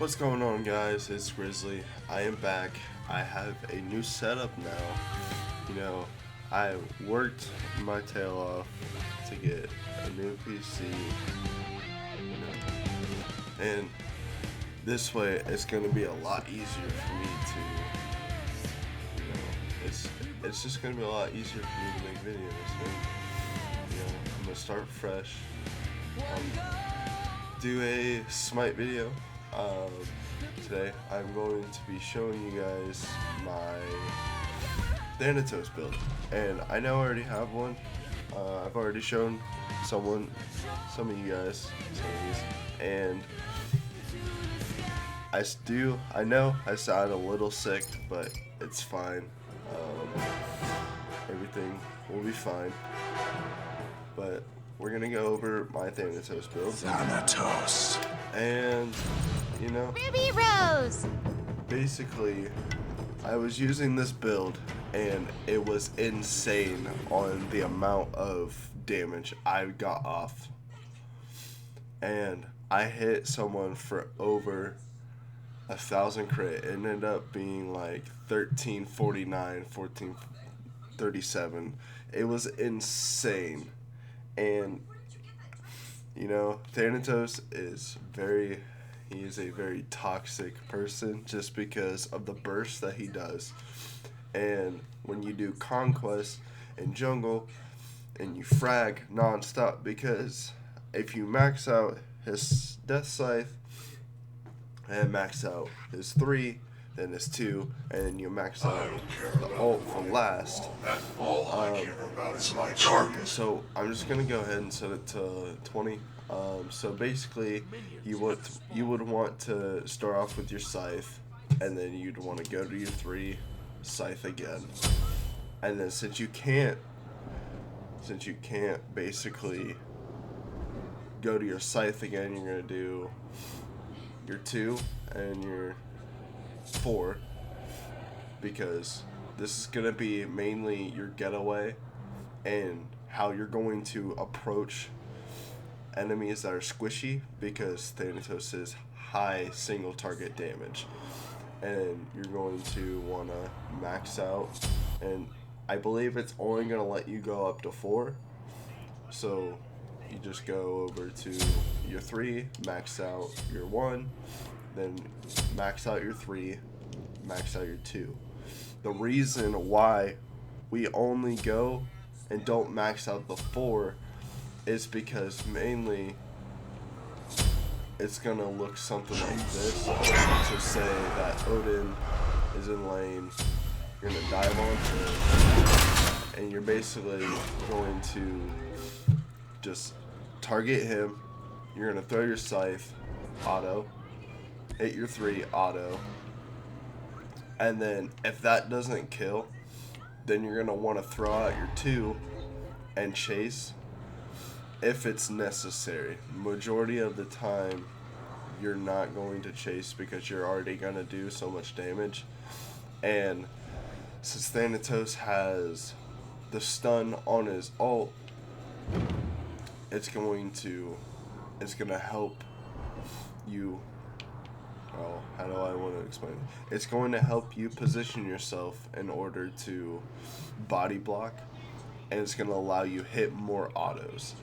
What's going on, guys? It's Grizzly. I am back. I have a new setup now. I worked my tail off to get a new PC, and this way it's going to be a lot easier for me it's just going to be a lot easier for me to make videos. And, I'm going to start fresh. Do a Smite video. Today I'm going to be showing you guys my Thanatos build, and I know I already have one. I've already shown some of you guys some of these, and I know I sound a little sick, but it's fine. Everything will be fine. But we're gonna go over my Thanatos build. Thanatos. And Ruby Rose! basically, I was using this build, and it was insane on the amount of damage I got off. And I hit someone for over 1,000 crit. It ended up being like 1349, 1437. It was insane. And Thanatos is a very toxic person just because of the burst that he does. And when you do conquest and jungle and you frag non-stop, because if you max out his death scythe and max out his 3, then his 2, and then you max out the ult for last. All I care about is my target. So I'm just gonna go ahead and set it to 20. So basically, you would want to start off with your scythe, and then you'd want to go to your 3, scythe again, and then since you can't basically go to your scythe again, you're gonna do your 2 and your 4, because this is gonna be mainly your getaway and how you're going to approach enemies that are squishy, because Thanatos is high single target damage, and you're going to want to max out, and I believe it's only going to let you go up to 4, so you just go over to your 3, max out your 1, then max out your 3, max out your 2. The reason why we only go and don't max out the 4 is because mainly it's gonna look something like this. So say that Odin is in lane, you're gonna dive onto it, and you're basically going to just target him. You're gonna throw your scythe, auto, hit your 3, auto, and then if that doesn't kill, then you're gonna want to throw out your 2 and chase if it's necessary. Majority of the time, you're not going to chase because you're already going to do so much damage. And since Thanatos has the stun on his ult, it's going to help you. Oh, how do I want to explain it? It's going to help you position yourself in order to body block, and it's going to allow you hit more autos.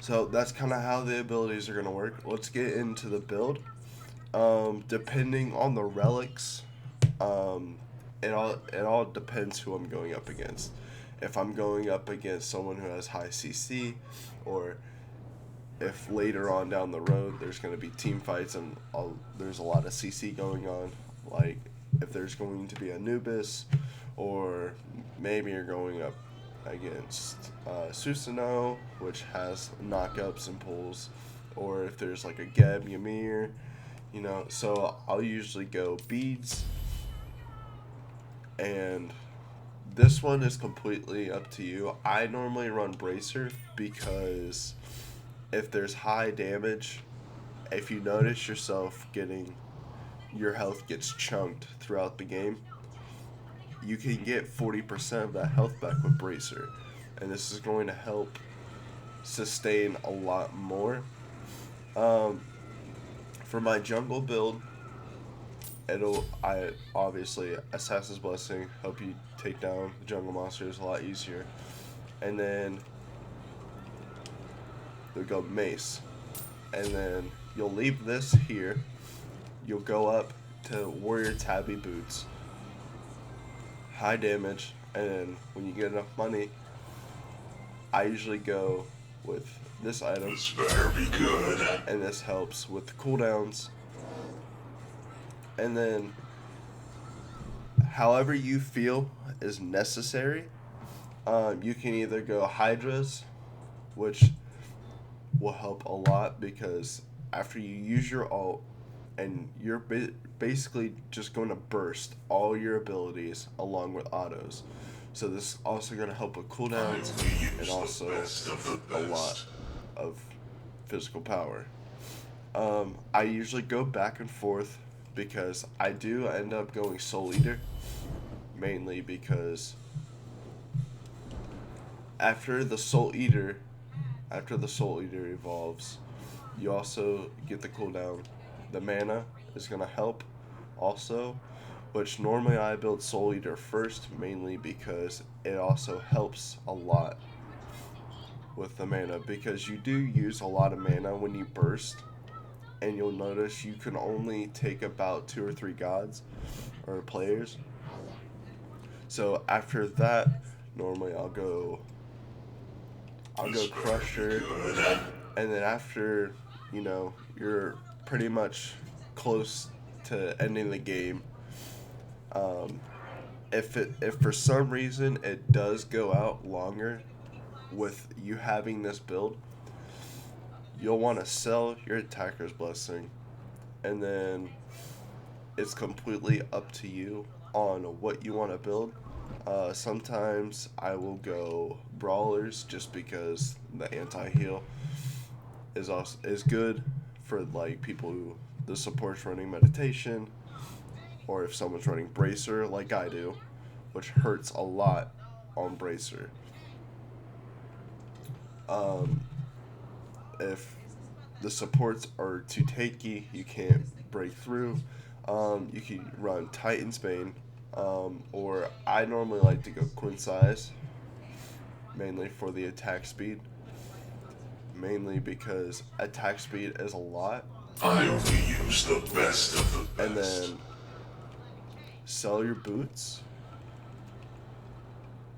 So that's kind of how the abilities are going to work. Let's get into the build. Depending on the relics, it all depends who I'm going up against. If I'm going up against someone who has high CC, or if later on down the road there's going to be team fights and there's a lot of CC going on, like if there's going to be Anubis, or maybe you're going up against Susanoo, which has knockups and pulls, or if there's like a Geb Ymir, so I'll usually go beads, and this one is completely up to you. I normally run bracer because if there's high damage, if you notice yourself your health gets chunked throughout the game, you can get 40% of that health back with bracer, and this is going to help sustain a lot more. For my jungle build, I obviously Assassin's Blessing help you take down the jungle monsters a lot easier, and then you'll go mace, and then you'll leave this here. You'll go up to warrior tabby boots, high damage, and then when you get enough money, I usually go with this item. This better be good. And this helps with the cooldowns. And then, however you feel is necessary, you can either go Hydras, which will help a lot because after you use your ult, and you're basically just going to burst all your abilities along with autos. So this is also going to help with cooldowns and also a lot of physical power. I usually go back and forth because I do end up going Soul Eater, mainly because after the Soul Eater evolves, you also get the cooldown. The mana is going to help also, which normally I build Soul Eater first, mainly because it also helps a lot with the mana, because you do use a lot of mana when you burst, and you'll notice you can only take about 2 or 3 gods or players. So after that, normally I'll go Crusher, and then after, you know, you're pretty much close to ending the game, if for some reason it does go out longer with you having this build, you'll want to sell your attacker's blessing, and then it's completely up to you on what you want to build. Sometimes I will go brawlers just because the anti-heal is good for like people who the support's running meditation, or if someone's running bracer like I do, which hurts a lot on bracer. If the supports are too tanky, you can't break through, you can run Titan's Bane, or I normally like to go Quincy's, mainly for the attack speed, mainly because attack speed is a lot. I only use the best of the best. And then sell your boots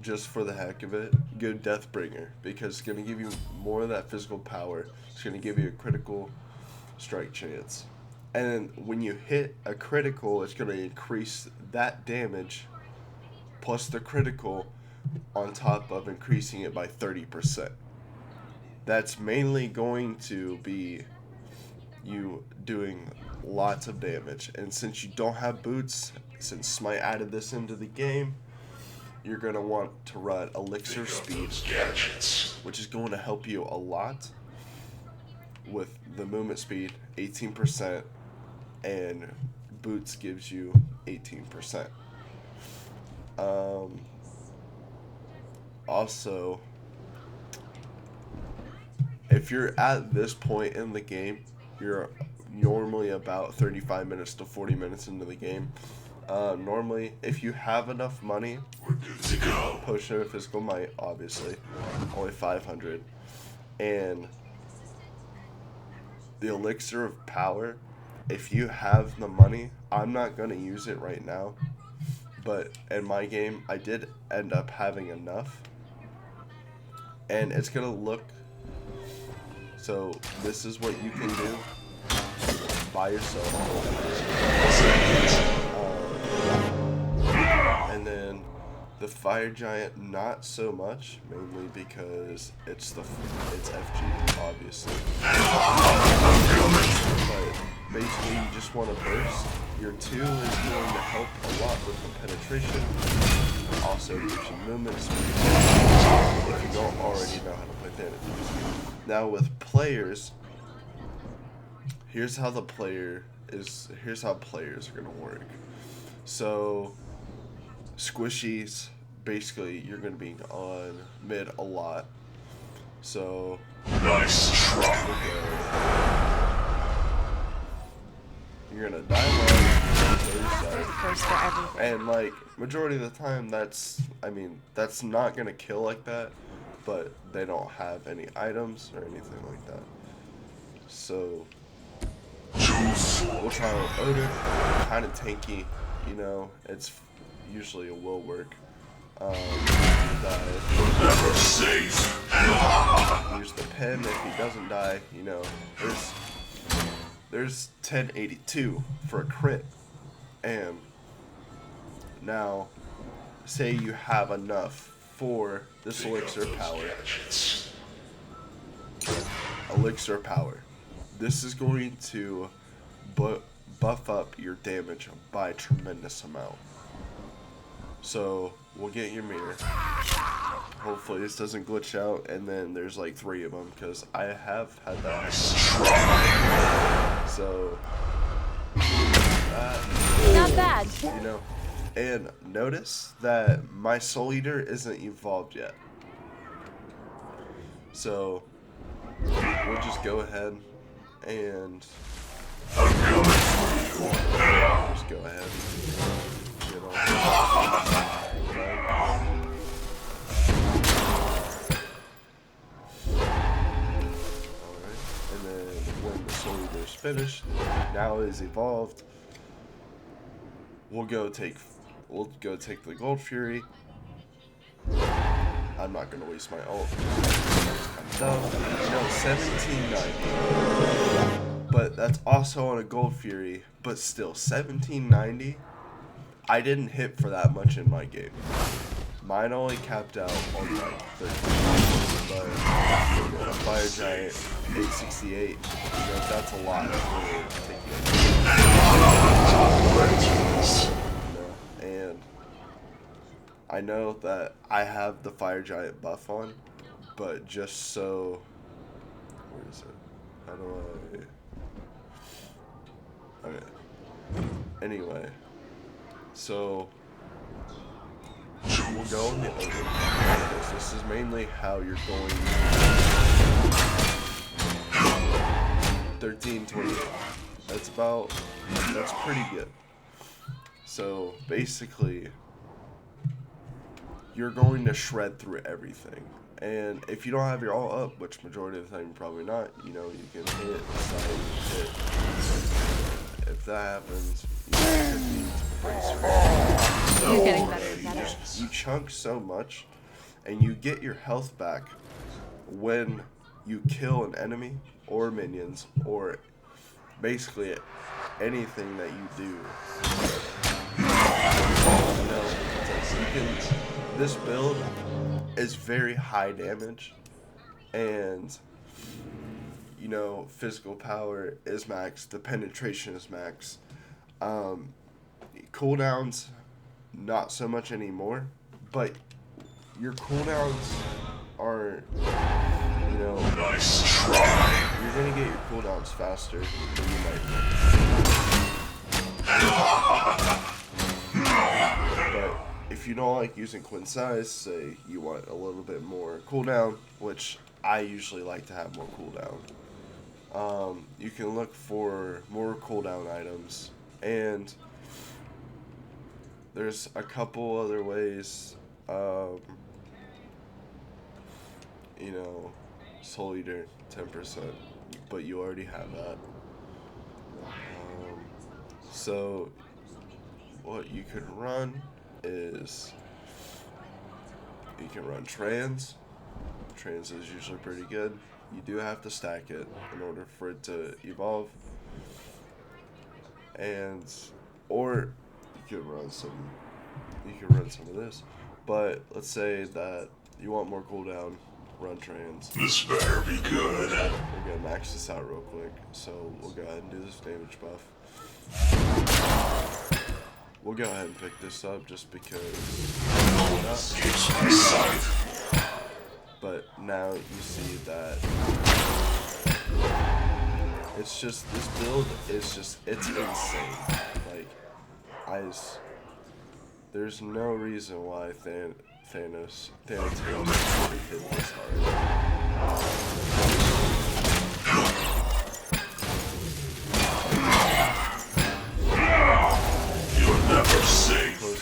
just for the heck of it. Go Deathbringer because it's going to give you more of that physical power. It's going to give you a critical strike chance. And when you hit a critical, it's going to increase that damage plus the critical on top of increasing it by 30%. That's mainly going to be you doing lots of damage. And since you don't have boots, since Smite added this into the game, you're going to want to run Elixir Speed, which is going to help you a lot with the movement speed, 18%, and boots gives you 18%. Also, if you're at this point in the game, you're normally about 35 minutes to 40 minutes into the game. Normally, if you have enough money, Potion of Physical Might, obviously, only 500, and the Elixir of Power, if you have the money, I'm not going to use it right now, but in my game, I did end up having enough, and it's going to look, so this is what you can do by yourself. And then the Fire Giant, not so much, mainly because it's FG, obviously. But basically, you just want to burst. Your 2 is going to help a lot with the penetration. Also gives you movement speed if you don't already know how to play Thanatos. Now with players, here's how players are gonna work. So squishies, basically you're gonna be on mid a lot. So nice try. And like majority of the time, that's not gonna kill like that, but they don't have any items or anything like that. So we'll try with Odin, kind of tanky, you know. It's usually a will work. Never safe. Use the pen if he doesn't die, you know. There's 1082 for a crit, and now say you have enough for this elixir power. This is going to buff up your damage by a tremendous amount. So we'll get your mirror. Hopefully this doesn't glitch out, and then there's like 3 of them, because I have had that happen. So Not bad. you know, and notice that my Soul Eater isn't evolved yet. So we'll just go ahead and just go ahead. You know. And then when the Soul Eater is finished, now it is evolved, we'll go take the Gold Fury. I'm not gonna waste my ult. No, 1790. But that's also on a Gold Fury. But still, 1790. I didn't hit for that much in my game. Mine only capped out on like 13. But Fire Giant 868. You know, that's a lot. And I know that I have the Fire Giant buff on, but just so, where is it? How do I? Okay. Anyway, so we'll go and get over this. This is mainly how you're going. 1328. That's pretty good. So basically, you're going to shred through everything. And if you don't have your all up, which majority of the time probably not, you know, you can hit, side, hit. If that happens, you could be pretty screwed. You're getting better and better. You chunk so much, and you get your health back when you kill an enemy or minions or basically anything that you do. You know, this build is very high damage, and you know, physical power is max, the penetration is max. Cooldowns, not so much anymore, but your cooldowns are, you know, Nice try. you're gonna get your cooldowns faster than you might think. But if you don't like using Quint Size, say you want a little bit more cooldown, which I usually like to have more cooldown, you can look for more cooldown items, and there's a couple other ways. You know, Soul Eater 10%, but you already have that. So what you could run is you can run Trans. Trans is usually pretty good. You do have to stack it in order for it to evolve. Or you can run some of this. But let's say that you want more cooldown, run Trans. This better be good. We're gonna max this out real quick. So we'll go ahead and do this damage buff. We'll go ahead and pick this up just because. Escapes my sight. But now you see that it's just, this build is just, it's insane. Like, there's no reason why Thanatos Jungle really hit this hard. You're never safe.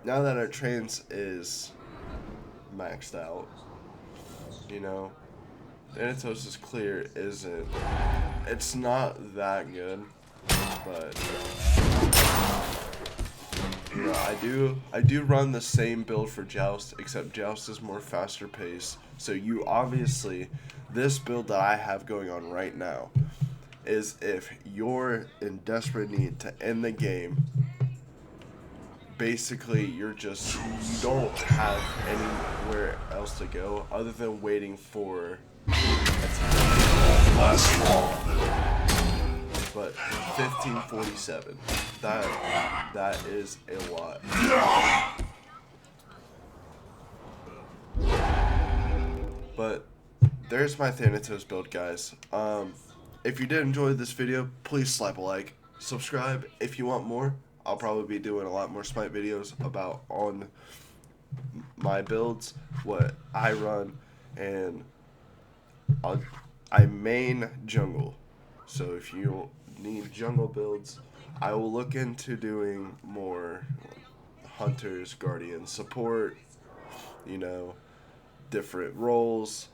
now that our trance is maxed out, you know, Thanatos' clear isn't. It's not that good, but you know, I do run the same build for Joust, except Joust is more faster paced. So you obviously, this build that I have going on right now is if you're in desperate need to end the game. Basically, you don't have anywhere else to go other than waiting for Last one. but 1547. That is a lot. But there's my Thanatos build, guys. If you did enjoy this video, please slap a like, subscribe if you want more. I'll probably be doing a lot more Smite videos about on my builds, what I run, and I main jungle. So if you need jungle builds, I will look into doing more hunters, guardians, support, you know, different roles.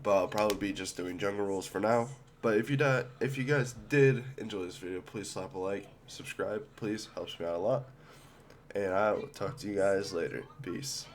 But I'll probably be just doing jungle roles for now. But if you guys did enjoy this video, please slap a like, subscribe, please, helps me out a lot. And I will talk to you guys later. Peace.